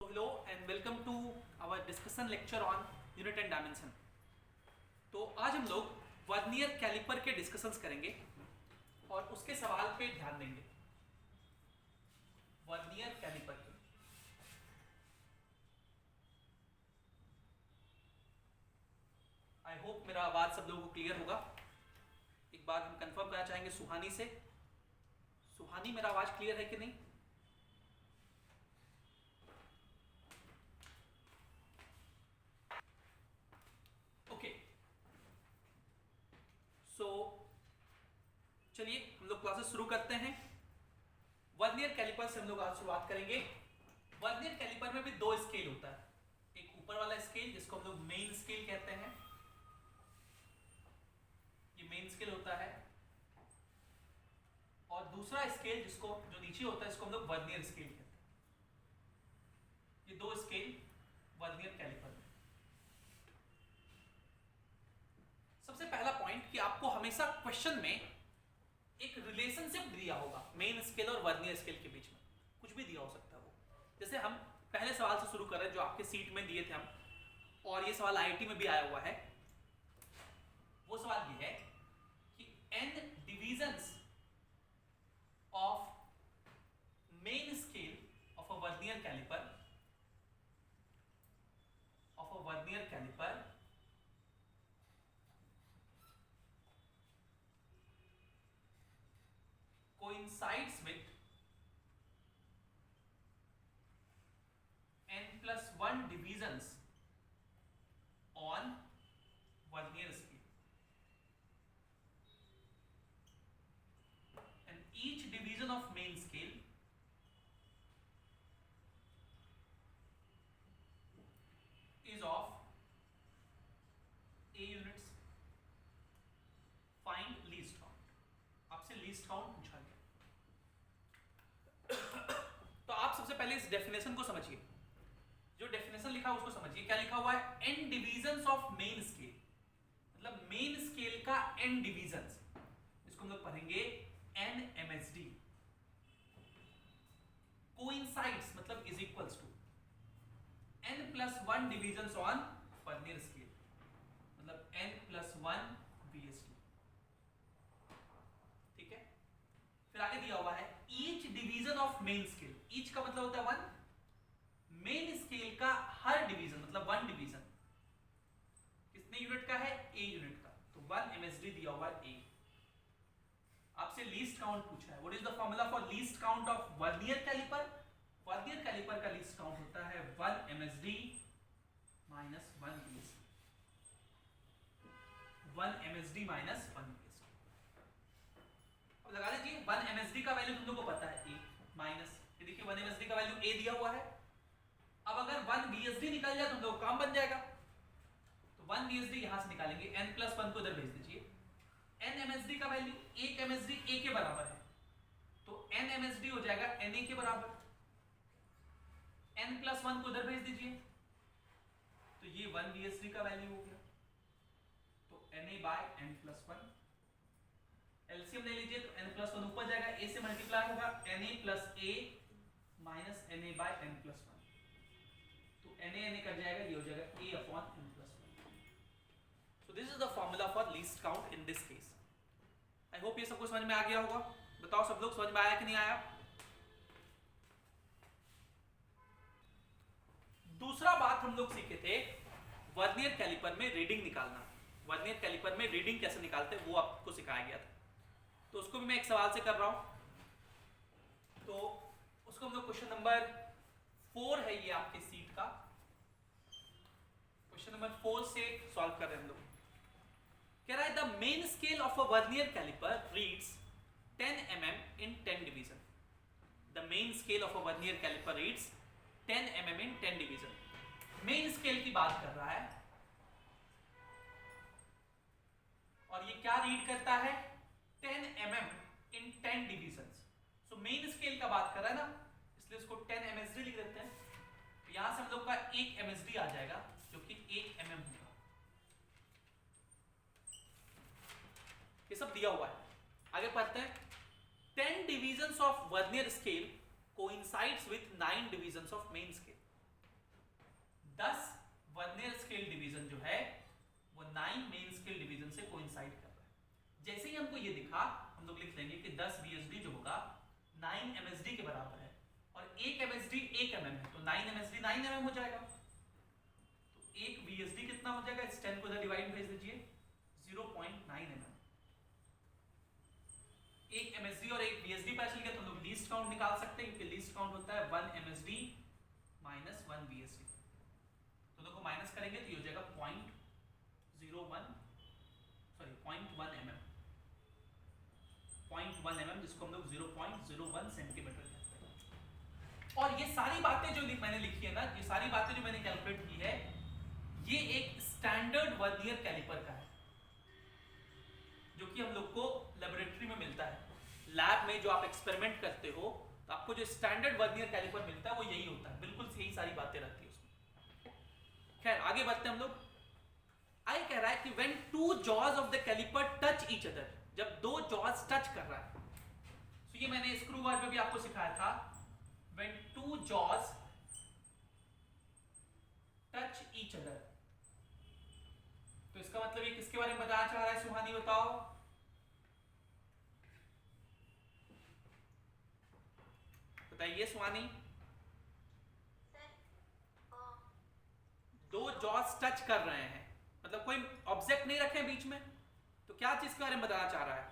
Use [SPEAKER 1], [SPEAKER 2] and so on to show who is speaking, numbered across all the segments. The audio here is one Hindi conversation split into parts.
[SPEAKER 1] Hello and welcome to our discussion lecture on unit and dimension। तो आज हम लोग वर्नियर कैलिपर के डिस्कशंस करेंगे और उसके सवाल पे ध्यान देंगे। वर्नियर कैलिपर के आई होप मेरा आवाज सब लोगों को क्लियर होगा। एक बार हम कंफर्म करना चाहेंगे सुहानी से। सुहानी, मेरा आवाज क्लियर है कि नहीं? ओके, सो चलिए हम लोग क्लासेस शुरू करते हैं। वर्नियर कैलिपर से हम लोग आज शुरुआत करेंगे। वर्नियर कैलिपर में भी दो स्केल होता है, एक ऊपर वाला स्केल जिसको हम लोग मेन स्केल कहते हैं, ये मेन स्केल होता है, और दूसरा स्केल जिसको जो नीचे होता है इसको हम लोग वर्नियर स्केल कहते हैं। ये दो स्केल वर्नियर कैलिपर में। सबसे पहला पॉइंट कि आपको हमेशा क्वेश्चन में एक रिलेशनशिप दिया होगा मेन स्केल और वर्नियर स्केल के बीच में, कुछ भी दिया हो सकता है वो। जैसे हम पहले सवाल से शुरू कर रहे हैं जो आपके सीट में दिए थे हम, और ये सवाल आईआईटी में भी आया हुआ है। वो सवाल ये है कि n divisions of main scale of a vernier caliper coincides with n+1 divisions on vernier scale, and each division of main scale is of a units। find least count। आपसे लीस्ट काउंट पूछा गया। तो आप सबसे पहले इस डेफिनेशन को समझिए। जो डेफिनेशन लिखा है उसको समझिए। क्या लिखा हुआ है? n divisions of main scale, मतलब मेन स्केल का n डिविजन्स, इसको हम लोग पढ़ेंगे n MSD। कोइंसाइड्स मतलब is equals to n+1 divisions on vernier scale, मतलब n+1 VSD। ठीक है, फिर आगे दिया हुआ है each division of main scale. Each का मतलब होता है वन, मेन स्केल का हर डिवीजन मतलब वन डिवीजन कितने यूनिट का है? ए यूनिट का, तो 1 MSD दिया हुआ है ए। आपसे लीस्ट काउंट पूछा है। What is the formula for least count of vernier caliper? Vernier caliper का लीस्ट काउंट होता है 1 MSD minus 1 VSD। 1 MSD minus 1 VSD। अब लगा लीजिए 1 MSD का वैल्यू तुम लोगों को पता है ए माइनस, ये देखिए 1 MSD का वैल्यू ए दिया हुआ है। अब अगर 1 VSD निकल जाए तो तुम लोगों काम बन जाएगा। तो 1 VSD यहां से निकालेंगे, n+1 को इधर भेज दीजिए। n MSD का वैल्यू 1 MSD a के बराबर है, तो n MSD हो जाएगा na के बराबर। n+1 को इधर भेज दीजिए, तो ये 1 VSD का वैल्यू हो गया, तो na/n+1। एलसीएम ले लीजिए तो n+1 ऊपर जाएगा, a से मल्टीप्लाई होगा, na+a माइनस na/n+1, तो na कट जाएगा, ये हो जाएगा a/n+1। So this is the formula for least count in this case। I hope ये सबको समझ में आ गया होगा। बताओ सब लोग समझ में आया कि नहीं आया? दूसरा बात हम लोग सीखे थे वर्नियर कैलिपर में रीडिंग निकालना। वर्नियर कैलिपर में रीडिंग कैसे निकालते हैं वो आपको सिखाया गया था, तो उसको भी मैं एक सवाल से कर रहा हूं। तो उसको हम लोग क्वेश्चन नंबर 4 है, ये आपके सीट का क्वेश्चन नंबर 4 से सॉल्व कर रहे हैं हम लोग। कह रहा है the main scale of a vernier caliper reads 10 mm in 10 division. The main scale of a vernier caliper reads 10 mm in 10 division. Main scale की बात कर रहा है, और ये क्या रीड करता है? 10 mm in 10 division. So main scale का बात कर रहा है ना, इसलिए इसको 10 MSD लिख देते हैं। तो यहां से हम लोग का 1 MSD आ जाएगा जो कि 1 mm होगा। ये सब दिया हुआ है। आगे पढ़ते हैं। 10 divisions of Vernier scale coincides with 9 divisions of main scale। 9 main scale division से कोइंसाइड कर रहा है। जैसे ही हमको ये दिखा, हम लोग लिख लेंगे कि 10 VSD जो होगा 9 MSD के बराबर है, और 1 MSD 1 mm है, तो 9 MSD 9 mm हो जाएगा। तो 1 VSD कितना हो जाएगा, इस 10 को इधर डिवाइड भेज दीजिए, 0.9 mm। 1 MSD और 1 VSD पता चल गया, तो हम लोग लीस्ट काउंट निकाल सकते हैं, क्योंकि लीस्ट काउंट होता है 1 MSD माइनस 1 VSD। दोनों को माइनस करेंगे तो ये हो जाएगा 0.1 mm, 0.1 mm, जिसको हम लोग 0.01 सेंटीमीटर कहते हैं। और ये सारी बातें जो मैंने लिखी है ना, ये सारी बातें जो मैंने कैलकुलेट की है, ये एक स्टैंडर्ड वर्नियर कैलिपर का है, जो कि हम लोग को लेबोरेटरी में मिलता है। लैब में जो आप एक्सपेरिमेंट करते हो, तो आपको जो स्टैंडर्ड वर्नियर कैलिपर मिलता है वो यही होता है, बिल्कुल यही सारी बातें रहती है उसमें। खैर आगे बढ़ते हैं हम लोग। आई कह रहा है कि when two jaws of the caliper touch each other, जब दो जॉज टच कर रहा है, तो ये मैंने स्क्रू बार में भी आपको सिखाया था, when two jaws touch each other, तो इसका मतलब ये किसके बारे में बताना चाह रहा है सुहानी, बताओ। बताइए सुहानी। दो जॉस टच कर रहे हैं, मतलब कोई ऑब्जेक्ट नहीं रखे बीच में, तो क्या चीज के बारे में बताना चाह रहा है,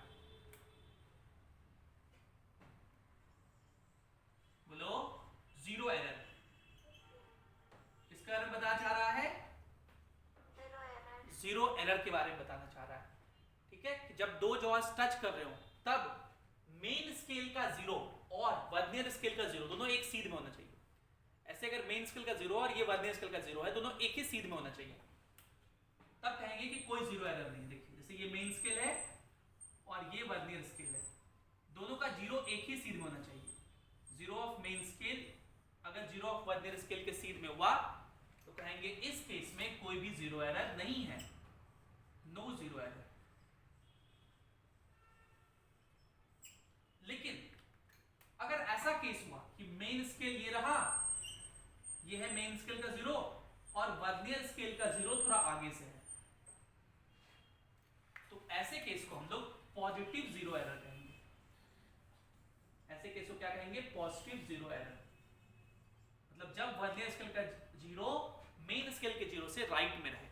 [SPEAKER 1] बोलो। Zero error. किसके बारे में बताना चाह रहा है, जीरो एरर के बारे में बताना चाह रहा है। ठीक है, कि जब दो जॉस टच कर रहे हो तब मेन स्केल का जीरो और वर्नियर स्केल का जीरो दोनों एक सीध में होना चाहिए। ऐसे अगर मेन स्केल का जीरो और ये वर्नियर स्केल का जीरो है, दोनों एक ही सीध में होना चाहिए, तब कहेंगे कि कोई जीरो एरर नहीं। देखिए जैसे ये मेन स्केल है और ये वर्नियर स्केल है, दोनों का जीरो एक ही सीध में होना चाहिए। जीरो ऑफ मेन स्केल अगर जीरो ऑफ वर्नियर स्केल के सीध में हुआ, तो कहेंगे इस केस में कोई भी जीरो एरर नहीं है, नो जीरो एरर। लेकिन अगर ऐसा केस हुआ कि मेन स्केल ये रहा, ये है मेन स्केल का जीरो, और वर्नियर स्केल का जीरो थोड़ा आगे से है, तो ऐसे केस को हम लोग पॉजिटिव जीरो एरर कहेंगे। ऐसे केस को क्या कहेंगे, पॉजिटिव जीरो एरर। मतलब जब वर्नियर स्केल का जीरो मेन स्केल के जीरो से राइट में रहे,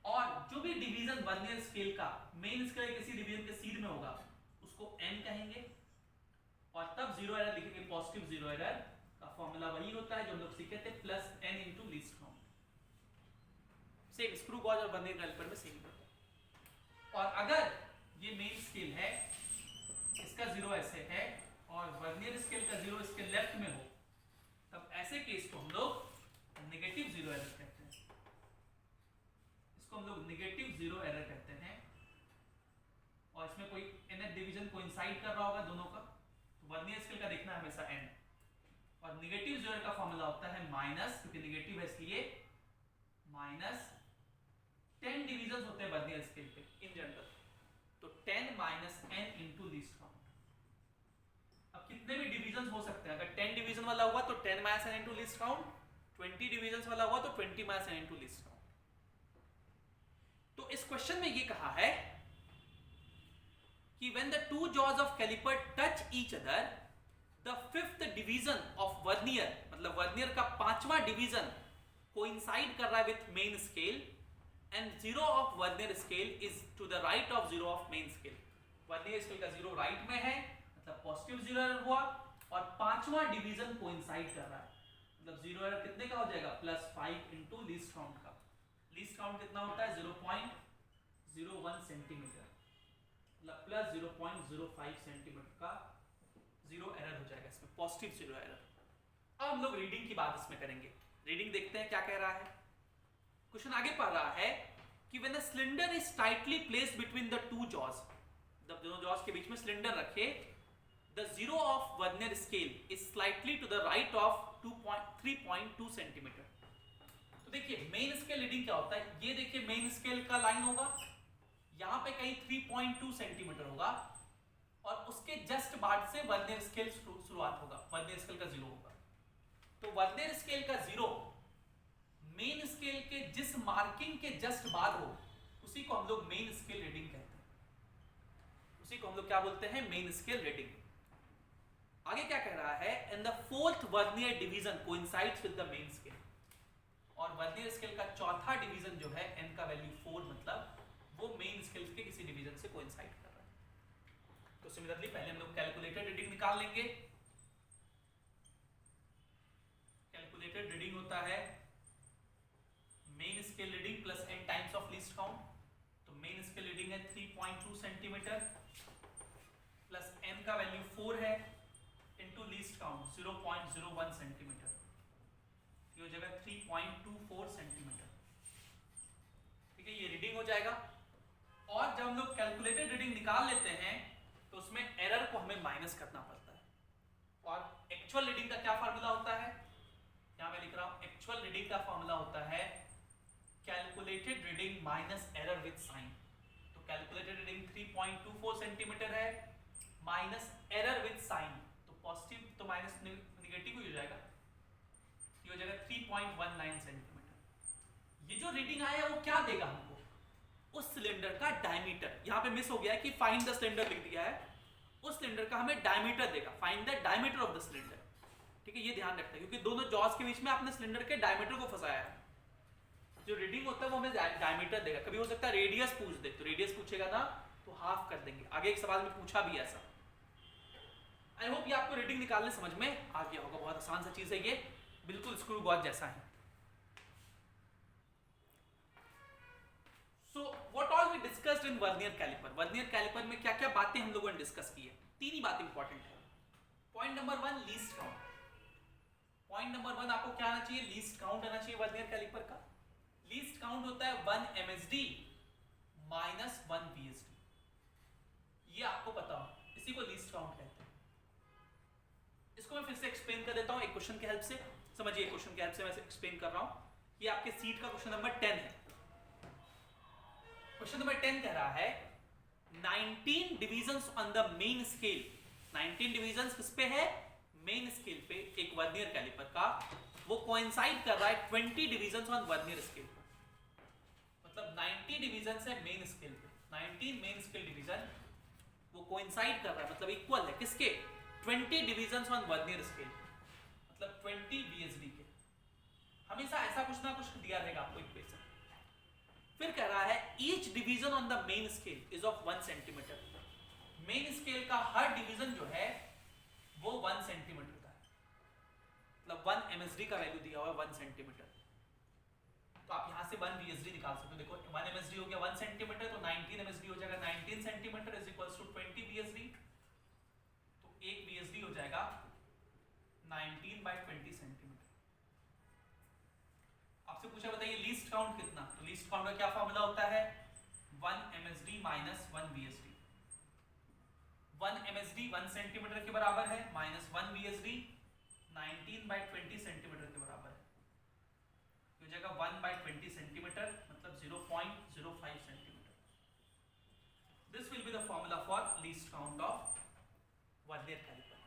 [SPEAKER 1] और जो भी डिवीजन वर्नियर स्केल का मेन स्केल के किसी डिवीजन के सीध में होगा उसको n कहेंगे, और तब जीरो एरर लिखेंगे। पॉजिटिव जीरो एरर का फॉर्मूला वही होता है जो हम लोग सीखे थे, plus n into least count. Same screw gauge और वर्नियर कैलिपर में सेम होता है। और अगर ये मेन स्केल है, इसका जीरो ऐसे है, और वर्नियर स्केल का जीरो इसके लेफ्ट में हो, तब ऐसे केस को हम लोग नेगेटिव जीरो एरर कहते हैं। इसको हम लोग नेगेटिव जीरो एरर कहते हैं। और इसमें कोई nth डिवीजन कोइंसाइड कर रहा होगा दोनों का, तो वर्नियर स्केल का देखना है हमेशा n, और नेगेटिव जीरो का फॉर्मूला होता है माइनस, क्योंकि नेगेटिव है इसलिए माइनस 10 डिवीजन होते हैं वर्नियर स्केल पे इन जनरल, तो 10 minus n into least count. अब कितने भी डिवीजन हो सकते हैं, अगर 10 डिवीजन वाला हुआ तो 10 minus n into least count, 20 division वाला हुआ तो 20 minus n into least count. तो इस क्वेश्चन में ये कहा है कि when the two jaws of caliper touch each other, the fifth division of vernier, मतलब वर्नियर का पांचवा डिवीजन coincide कर रहा है with main scale, and zero of vernier scale is to the right of zero of main scale. Vernier scale का जीरो राइट में है, मतलब पॉजिटिव जीरो एरर हुआ, और पांचवा डिवीजन कोइंसाइड कर रहा है, मतलब जीरो एरर कितने का हो जाएगा, +5 इंटू लीस्ट काउंट का। लीस्ट काउंट कितना होता है, 0.01 सेंटीमीटर, मतलब प्लस 0.05 सेंटीमीटर का जीरो एरर हो जाएगा इसमें, पॉजिटिव जीरो एरर। अब हम लोग रीडिंग की बात इसमें करेंगे। रीडिंग देखते हैं क्या कह रहा है। क्वेश्चन आगे पढ़ रहा है कि when a cylinder is tightly placed between the two jaws, जब दोनों जॉज के बीच में सिलेंडर रखे, the zero of vernier scale is slightly to the right of 3.2 centimetre. तो देखिए मेन स्केल रीडिंग क्या होता है, ये देखिए मेन स्केल का लाइन होगा, यहां पे कहीं 3.2 सेंटीमीटर होगा, और उसके जस्ट बाद से वर्नियर स्केल शुरुआत होगा, वर्नियर स्केल का जीरो होगा। तो वर्नियर स्केल का जीरो मेन स्केल के जिस मार्किंग के जस्ट बाद हो, उसी को हम लोग मेन स्केल रीडिंग कहते हैं, उसी को हम लोग क्या बोलते हैं, मेन स्केल रीडिंग। आगे क्या कह रहा है, in the fourth vernier division coincides with the main scale, और वर्नियर स्केल का चौथा डिवीजन जो है n का वैल्यू 4, मतलब वो मेन स्केल के किसी डिवीजन से कोइंसाइड कर रहा है। तो सिमिलरली पहले हम लोग कैलकुलेटेड रीडिंग निकाल लेंगे। कैलकुलेटेड रीडिंग होता है main scale reading plus n times of least count. तो मेन स्केल रीडिंग है 3.2 सेंटीमीटर प्लस n का वैल्यू 4 है इनटू लीस्ट काउंट 0.01 सेंटीमीटर, ये हो जाएगा 3.24 सेंटीमीटर। ठीक है, ये रीडिंग हो जाएगा। और जब हम लोग कैलकुलेटेड रीडिंग निकाल लेते हैं तो उसमें एरर को हमें माइनस करना पड़ता है। और एक्चुअल रीडिंग का क्या फार्मूला होता है, यहां मैं लिख रहा हूं, एक्चुअल रीडिंग का फार्मूला होता है calculated reading minus error with sign. तो कैलकुलेटेड रीडिंग 3.24 सेंटीमीटर है माइनस एरर विद साइन, तो पॉजिटिव तो माइनस नेगेटिव ही हो जाएगा, ये हो जाएगा 3.19 सेंटीमीटर। ये जो रीडिंग आया है वो क्या देगा हमको, उस सिलेंडर का डायमीटर। यहां पे मिस हो गया है कि फाइंड द सिलेंडर लिख दिया है, उस सिलेंडर का हमें डायमीटर देगा, find the diameter of the cylinder. ठीक है, ये ध्यान रखना है क्योंकि दोनों जॉस के बीच में आपने सिलेंडर के डायमीटर को फंसाया है। जो रीडिंग होता है वो हमें डायमीटर देगा। कभी हो सकता है रेडियस पूछ दे, तो रेडियस पूछेगा ना तो हाफ कर देंगे। आगे एक सवाल में पूछा भी ऐसा। आई होप ये आपको रीडिंग निकालने समझ में आ गया होगा, बहुत आसान सा चीज है ये, बिल्कुल स्क्रू गॉज जैसा है। So what all we discussed in vernier caliper. Vernier caliper में क्या क्या बातें हम लोगों ने डिस्कस की है, तीन ही बातें इंपॉर्टेंट है। Point number 1 least count. Point number 1 आपको क्या आना चाहिए, लीस्ट काउंट आना चाहिए वर्नियर कैलिपर का। लीस्ट काउंट होता है 1 MSD माइनस 1 VSD, ये आपको पता हो, इसी को लीस्ट काउंट कहते हैं। इसको मैं फिर से एक्सप्लेन कर देता हूं एक क्वेश्चन के हेल्प से। समझिए, क्वेश्चन के हेल्प से मैं एक्सप्लेन कर रहा हूं। ये आपके सीट का क्वेश्चन नंबर 10 है। क्वेश्चन नंबर 10 कह रहा है 19 divisions on the main scale. 19 divisions किस पे है, मेन स्केल पे, एक वर्नियर कैलिपर का। वो कोइंसाइड कर रहा है 20 डिविजन्स ऑन वर्नियर स्केल पे, मतलब 90 डिविजन्स है मेन स्केल पे, 19 मेन स्केल डिवीजन वो कोइंसाइड कर रहा है, मतलब इक्वल है किसके, 20 डिविजन्स ऑन वर्नियर स्केल, मतलब 20 VSD के। हमेशा ऐसा कुछ ना कुछ दिया रहेगा आपको इक्वेशन। फिर कह रहा है each division on the main scale is of 1 centimetre. Main scale का हर डिवीजन जो है वो 1 सेंटीमीटर का है, मतलब 1 MSD का वैल्यू दिया हुआ है 1 सेंटीमीटर। तो आप यहां से 1 VSD निकाल सकते हो। देखो 1 MSD हो गया 1 सेंटीमीटर, तो 19 MSD हो जाएगा 19 centimetre is equals to 20 VSD। तो 1 VSD हो जाएगा 19/20 सेंटीमीटर। आपसे पूछा बताइए लीस्ट काउंट कितना, तो लीस्ट काउंट का क्या फॉर्मूला होता है, 1 MSD minus 1 VSD। 1 MSD 1 centimetre के बराबर है माइनस 1 VSD 19/20 सेंटीमीटर के बराबर है, हो जाएगा 1/20 सेंटीमीटर, मतलब 0.05 centimetre. This will be the formula for least count of vernier caliper.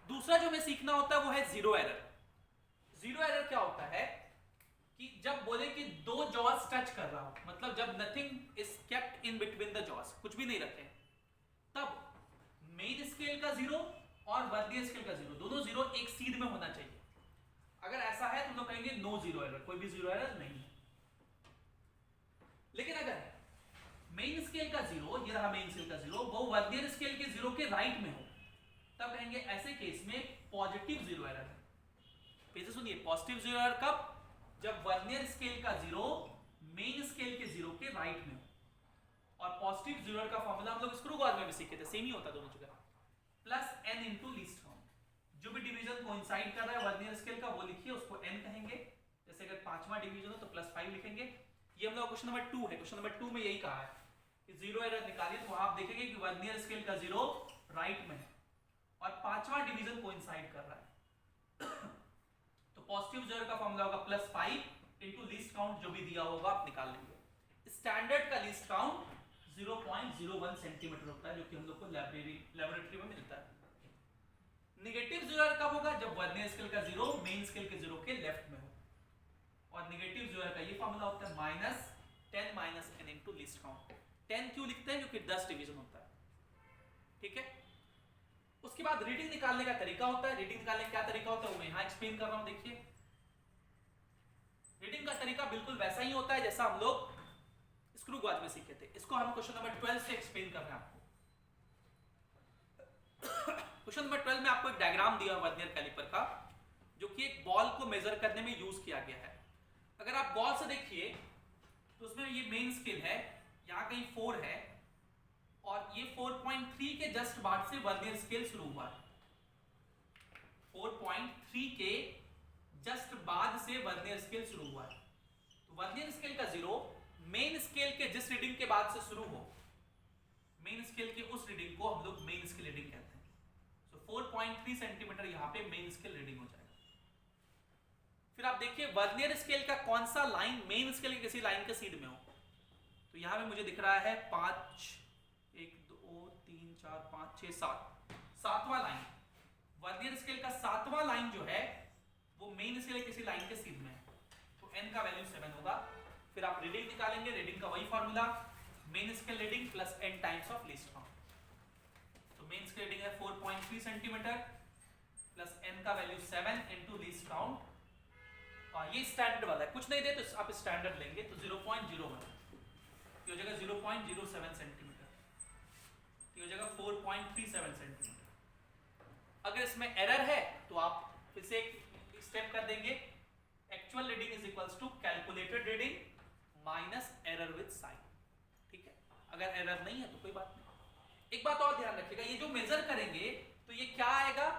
[SPEAKER 1] दूसरा जो हमें सीखना होता है वो है जीरो एरर। जीरो एरर क्या होता है कि जब बोले कि दो जॉस टच कर रहा हो, मतलब जब nothing is kept in between the jaws, कुछ भी नहीं रखे, तब मेन स्केल का 0 और वर्नियर स्केल का 0 दोनों 0 एक सीध में होना चाहिए। अगर ऐसा है तो लोग कहेंगे नो जीरो एरर, कोई भी जीरो एरर नहीं है। लेकिन अगर मेन स्केल का 0, ये रहा मेन स्केल का 0, वो वर्नियर स्केल के 0 के राइट में हो, तब कहेंगे ऐसे केस में पॉजिटिव जीरो एरर है। फिर से सुनिए, पॉजिटिव जीरो एरर कब, जब वर्नियर स्केल का 0 मेन स्केल के 0 के राइट में हो। और पॉजिटिव जीरो एरर का फॉर्मूला हम लोग स्क्रू गॉज में भी सीखे थे, सेम ही होता दोनों जगह, plus n into least count. जो भी डिवीजन कोइंसाइड कर रहा है वर्नियर स्केल का वो लिखिए, उसको n कहेंगे। जैसे अगर 5वां डिवीजन हो तो +5 लिखेंगे। ये हम लोग क्वेश्चन नंबर 2 है, क्वेश्चन नंबर 2 में यही कहा है कि जीरो एरर निकालिए, तो आप देखेंगे कि वर्नियर स्केल का 0 राइट में है और 5वां डिवीजन कोइंसाइड कर रहा है। तो पॉजिटिव जीरो का फॉर्मूला होगा +5 इंटू लीस्ट काउंट, जो भी दिया होगा आप निकाल लेंगे। स्टैंडर्ड का लीस्ट काउंट 0.01 सेंटीमीटर होता है, जो कि हम लोग को लेबोरेटरी में मिलता है। नेगेटिव जीरो एरर कब होगा, जब वर्नियर स्केल का 0 मेन स्केल के 0 के लेफ्ट में हो। और नेगेटिव जीरो एरर का ये फॉर्मूला होता है 10 minus n into least count. 10 क्यों लिखते हैं? क्योंकि 10 डिवीजन होता है, ठीक है। उसके बाद रीडिंग निकालने का तरीका होता है। रीडिंग निकालने का क्या तरीका होता है वो मैं यहां एक्सप्लेन कर रहा हूं। देखिए रीडिंग का तरीका बिल्कुल वैसा ही होता है जैसा हम लोग स्क्रू गॉज में सीखे थे। इसको हम क्वेश्चन नंबर 12 से एक्सप्लेन कर रहे हैं आपको। क्वेश्चन नंबर 12 में आपको एक डायग्राम दिया वर्नियर कैलिपर का, जो कि एक बॉल को मेजर करने में यूज किया गया है। अगर आप बॉल से देखिए तो उसमें ये मेन स्केल है, यहाँ कहीं 4 है, और ये 4.3 के जस्ट बाद से वर्नियर स्केल शुरू हुआ है। 4.3 के जस्ट बाद से वर्नियर स्केल शुरू हुआ है। तो वर्नियर स्केल का 0 मेन स्केल के जिस रीडिंग के बाद से शुरू हो, मेन स्केल के उस रीडिंग को हम लोग मेन स्केल रीडिंग कहते हैं। सो 4.3 सेंटीमीटर यहाँ पे मेन स्केल रीडिंग हो जाएगा। फिर आप देखिए वर्नियर स्केल का कौन सा लाइन मेन स्केल की किसी लाइन के सीध में हो। तो यहाँ पे मुझे दिख रहा है 5, 1 2 3 4 5 6 7, सातवां लाइन। वर्नियर स्केल का सातवां लाइन जो है वो मेन स्केल किसी लाइन के सीध में है, तो n का वैल्यू 7 होगा। फिर आप रीडिंग निकालेंगे, रीडिंग का वही formula, main scale reading plus n times of least count. तो मेन स्केल रीडिंग है 4.3 सेंटीमीटर प्लस n का वैल्यू 7 इंटू लीस्ट काउंट। ये स्टैंडर्ड वाला है, कुछ नहीं दे तो आप स्टैंडर्ड लेंगे तो 0.01, ये हो जाएगा 0.07 सेंटीमीटर, ये हो जाएगा 4.37 सेंटीमीटर। अगर इसमें एरर है तो आप फिर से एक स्टेप कर देंगे, actual reading is equals to calculated reading minus error with sign, ठीक है। अगर एरर नहीं है तो कोई बात नहीं। एक बात और ध्यान रखिएगा, ये जो मेजर करेंगे तो ये क्या आएगा,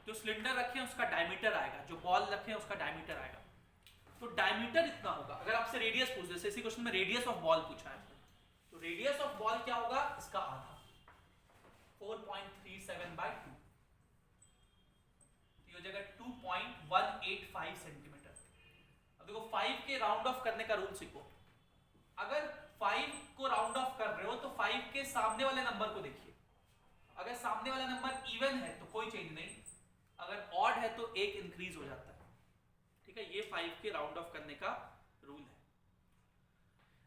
[SPEAKER 1] जो सिलेंडर रखे हैं उसका डायमीटर आएगा, जो बॉल रखे हैं उसका डायमीटर आएगा। तो डायमीटर इतना होगा। अगर आपसे रेडियस पूछ दे, इसी क्वेश्चन में रेडियस ऑफ बॉल पूछा है, तो रेडियस ऑफ बॉल क्या होगा, इसका आधा, 4.37/2, ये हो जाएगा 2.185 सेंटीमीटर। अब देखो 5 के राउंड ऑफ करने का रूल सीखो। अगर 5 को राउंड ऑफ कर रहे हो तो 5 के सामने वाले नंबर को देखिए। अगर सामने वाला नंबर इवन है तो कोई चेंज नहीं, अगर ऑड है तो 1 इंक्रीज हो जाता है, ठीक है। ये 5 के राउंड ऑफ करने का रूल है।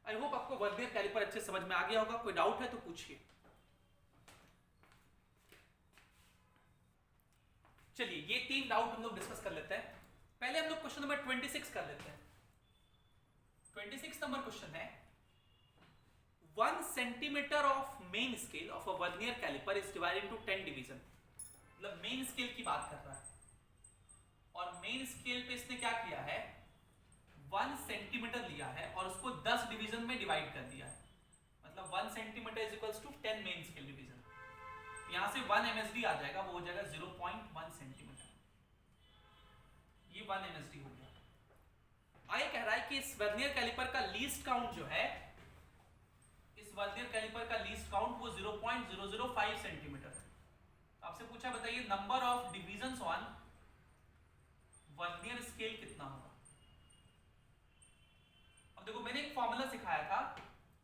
[SPEAKER 1] आई होप आपको वर्नियर कैलिपर अच्छे समझ में आ गया होगा। कोई डाउट है तो पूछिए। चलिए ये 3 डाउट हम लोग डिस्कस कर लेते हैं। पहले हम लोग क्वेश्चन नंबर 26 कर लेते हैं। 26 नंबर क्वेश्चन है, 1 centimetre of main scale of a vernier caliper is divided into 10 division. मतलब मेन स्केल की बात कर रहा है, और मेन स्केल पे इसने क्या किया है, 1 सेंटीमीटर लिया है और उसको 10 डिवीजन में डिवाइड कर दिया है। मतलब 1 centimetre is equals to 10 main scale division. यहां से 1 MSD आ जाएगा, वो हो जाएगा 0.1 सेंटीमीटर। ये 1 MSD हो गया। आई कह रहा है कि इस वर्नियर कैलिपर का लीस्ट काउंट जो है, इस वर्नियर कैलिपर का लीस्ट काउंट वो 0.005 सेंटीमीटर है। आपसे पूछा बताइए number of divisions on vernier scale कितना होगा। अब देखो मैंने एक फॉर्मूला सिखाया था,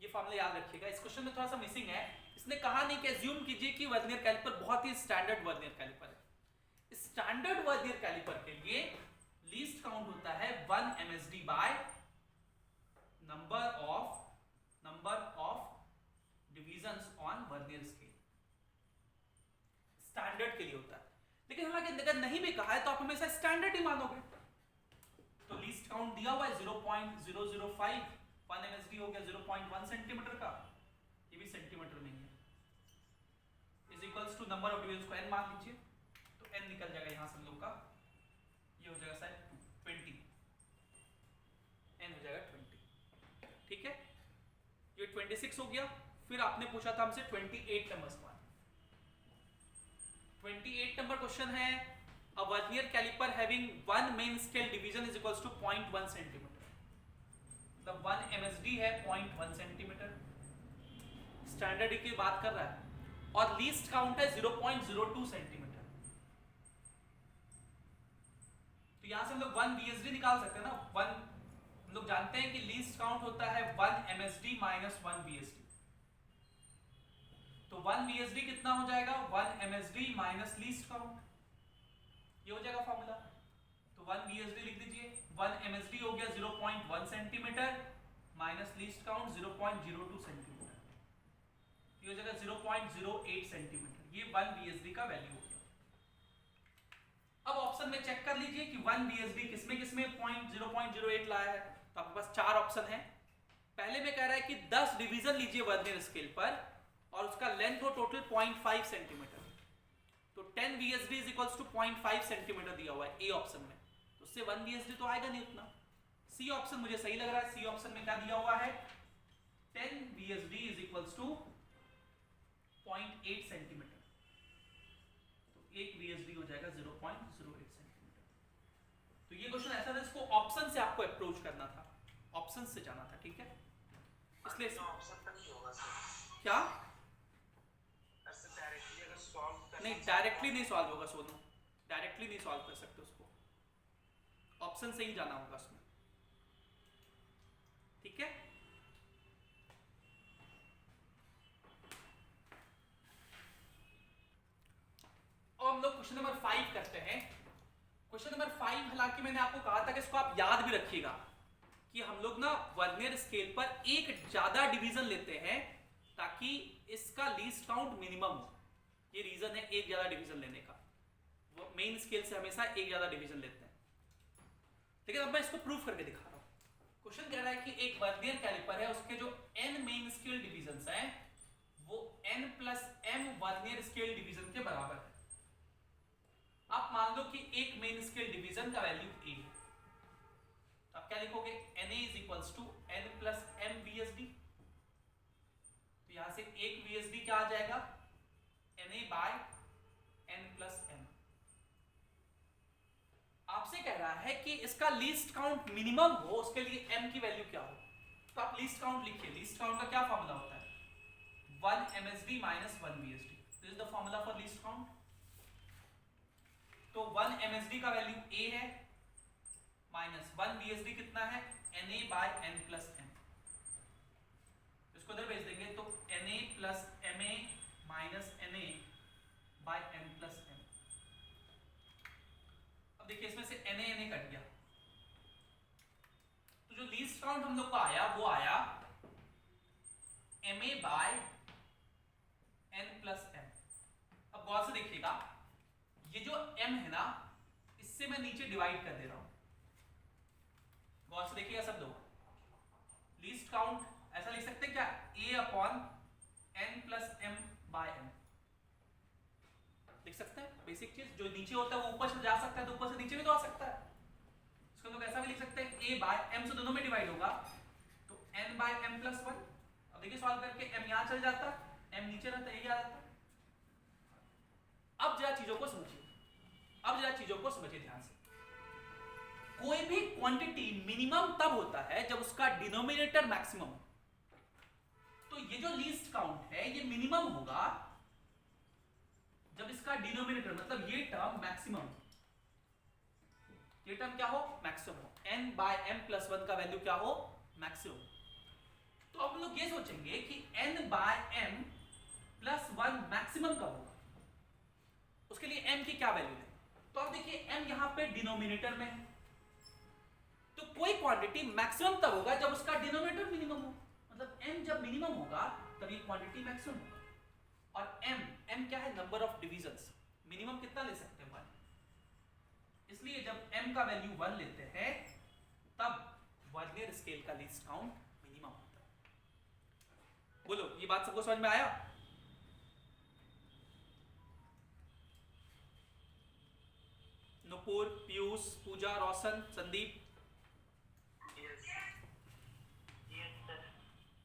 [SPEAKER 1] ये फॉर्मूला याद रखिएगा। इस क्वेश्चन में थोड़ा सा मिसिंग है, इसने कहा नहीं कि अज्यूम कीजिए कि वर्नियर कैलिपर बहुत ही स्टैंडर्ड वर्नियर कैलिपर है। स्टैंडर्ड वर्नियर कैलिपर के लिए लीस्ट काउंट होता है 1 MSD by number of divisions on vernier scale. Standard के लिए होता है, लेकिन हालांकि अगर नहीं भी कहा है तो आप हमेशा स्टैंडर्ड ही मानोगे। तो लीस्ट काउंट दिया हुआ है 0.005, 1 MSD हो गया 0.1 सेंटीमीटर का, ये भी सेंटीमीटर नहीं है, is equals to number of division को n मान लीजिए, तो n निकल जाएगा यहां से हम लोग का, ये हो जाएगा शायद 20, n हो जाएगा 20, ठीक है। ये 26 हो गया। फिर आपने पूछा था हमसे 28 नंबर सवाल। 28 नंबर क्वेश्चन है, a vernier caliper having 1 main scale division is equals to 0.1 centimetre. मतलब 1 MSD है 0.1 सेंटीमीटर, स्टैंडर्ड की बात कर रहा है, और लीस्ट काउंट है 0.02 सेंटीमीटर। तो यहां से हम लोग 1 VSD निकाल सकते हैं ना। 1 हम लोग जानते हैं कि लीस्ट काउंट होता है 1 MSD माइनस 1 VSD। तो 1 VSD कितना हो जाएगा, 1 MSD माइनस लीस्ट काउंट, ये हो जाएगा फॉर्मूला। तो 1 VSD लिख दीजिए, 1 MSD हो गया 0.1 centimetre minus least count 0.02 centimetre, ये हो जाएगा 0.08 सेंटीमीटर। ये 1 VSD का वैल्यू हो गया। अब ऑप्शन में चेक कर लीजिए कि 1 VSD किसमें 0.08 लाया है। तो आपके पास 4 ऑप्शन है। पहले में कह रहा है कि 10 डिवीजन लीजिए वर्नियर स्केल पर और उसका लेंथ हो टोटल 0.5 सेंटीमीटर। तो 10 VSD is equals to 0.5 centimetre दिया हुआ है ए ऑप्शन में, तो उससे 1 VSD तो आएगा नहीं उतना। सी ऑप्शन मुझे सही लग रहा है। सी ऑप्शन में क्या दिया हुआ है, 10 VSD is equals to 0.8 centimetre, तो 1 VSD हो जाएगा 0.08 सेंटीमीटर। तो ये क्वेश्चन ऐसा था, इसको ऑप्शन से आपको अप्रोच करना था, ऑप्शन से जाना था, ठीक है। इसलिए
[SPEAKER 2] ऑप्शन पर नहीं होगा सर।
[SPEAKER 1] क्या
[SPEAKER 2] डायरेक्टली अगर सॉल्व कर
[SPEAKER 1] नहीं, डायरेक्टली नहीं सॉल्व होगा सोनू, डायरेक्टली नहीं सॉल्व कर सकते उसको, ऑप्शन से ही जाना होगा उसमें, ठीक है। अब हम लोग क्वेश्चन नंबर 5 करते हैं। क्वेश्चन नंबर 5 हालांकि मैंने आपको कहा था कि इसको आप याद भी रखिएगा कि हम लोग ना वर्नियर स्केल पर एक ज्यादा डिवीजन लेते हैं ताकि इसका लीस्ट काउंट मिनिमम हो। ये रीजन है एक ज्यादा डिवीजन लेने का, वो मेन स्केल से हमेशा एक ज्यादा डिवीजन लेते हैं। लेकिन अब मैं इसको प्रूफ करके दिखा रहा हूं। क्वेश्चन कह रहा है कि एक वर्नियर कैलिपर है, उसके जो n मेन स्केल डिवीजन है वो n plus m vernier scale division के बराबर है। आप मान लो कि एक मेन स्केल डिवीजन का वैल्यू a है, तो आप क्या लिखोगे, Na is equals to n plus m VSD। तो यहां से एक VSD क्या आ जाएगा, Na by n plus m। आपसे कह रहा है कि इसका लीस्ट काउंट मिनिमम हो, उसके लिए m की वैल्यू क्या हो। तो आप लीस्ट काउंट लिखिए। लीस्ट काउंट का क्या फॉर्मूला होता है, 1 MSD minus 1 VSD। This is the formula for least count. तो 1 MSD का वैल्यू a है माइनस 1 VSD कितना है, Na by n plus m। इसको इधर भेज देंगे तो Na plus Ma minus Na by n plus m। अब देखिए इसमें से Na कट गया, तो जो लीस्ट काउंट हम लोग का आया वो आया Ma by n plus m। अब गौर से देखिएगा, ये जो m है ना, इससे मैं नीचे डिवाइड कर दे रहा हूं। गौर से देखिएगा सब लोग, लीस्ट काउंट ऐसा लिख सकते हैं क्या, a upon n plus m by m लिख सकते हैं। बेसिक चीज, जो नीचे होता है वो ऊपर से जा सकता है, तो ऊपर से नीचे भी तो आ सकता है। इसको लोग ऐसा भी लिख सकते हैं, a बाय m से दोनों में डिवाइड होगा तो n बाय m प्लस 1। अब देखिए सॉल्व करके m यहां चल जाता, m नीचे रहता, यही आ जाता। अब जरा चीजों को समझिए, अब जरा चीजों को समझिए ध्यान से। कोई भी क्वांटिटी मिनिमम तब होता है जब उसका डिनोमिनेटर मैक्सिमम हो। तो ये जो लीस्ट काउंट है ये मिनिमम होगा जब इसका डिनोमिनेटर मतलब ये टर्म मैक्सिमम, ये टर्म क्या हो, मैक्सिमम हो। n बाय m प्लस 1 का वैल्यू क्या हो, मैक्सिमम। तो अब हम लोग ये सोचेंगे कि n by m plus 1 maximum कब होगा, उसके लिए m की क्या वैल्यू है। तो अब देखिए m यहां पे डिनोमिनेटर में है, तो कोई क्वांटिटी मैक्सिमम तब होगा जब उसका डिनोमिनेटर मिनिमम हो। मतलब m जब मिनिमम होगा तब ये क्वांटिटी मैक्सिमम होगा। और m क्या है, नंबर ऑफ डिविजन्स। मिनिमम कितना ले सकते हैं, 1। इसलिए जब m का वैल्यू 1 लेते हैं तब वर्नियर स्केल का लीस्ट काउंट मिनिमम होता है। बोलो ये बात सबको समझ में आया। नुपुर, पीयूष, पूजा, रोशन, संदीप,